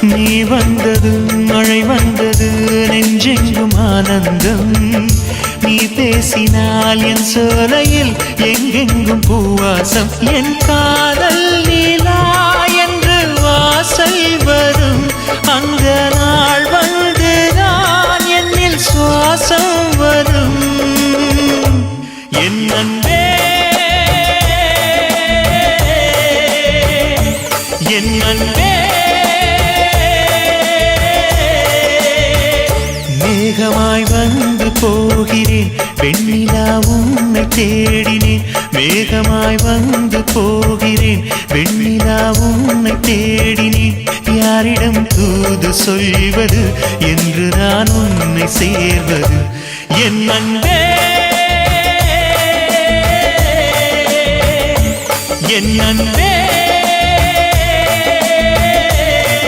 நீ வந்தது மழை வந்தது நெஞ்செங்கும் ஆனந்தம் நீ பேசினால் என் சோலையில் எங்கெங்கும் பூவாசம் என் காதல் நீலா என்று வாசல் வரும் அந்த நாள் வந்து நான் என்னில் சுவாசம் வரும் என் அன்பே என் அன்பே மேகமாய் வந்து போகிறேன் வெண்ணிலா உன்னை தேடினேன் மேகமாய் வந்து போகிறேன் வெண்ணிலா உன்னை தேடினேன் யாரிடம் தூது சொல்வது என்று நான் உன்னை சேர்வது என் அன்பே என் அன்பே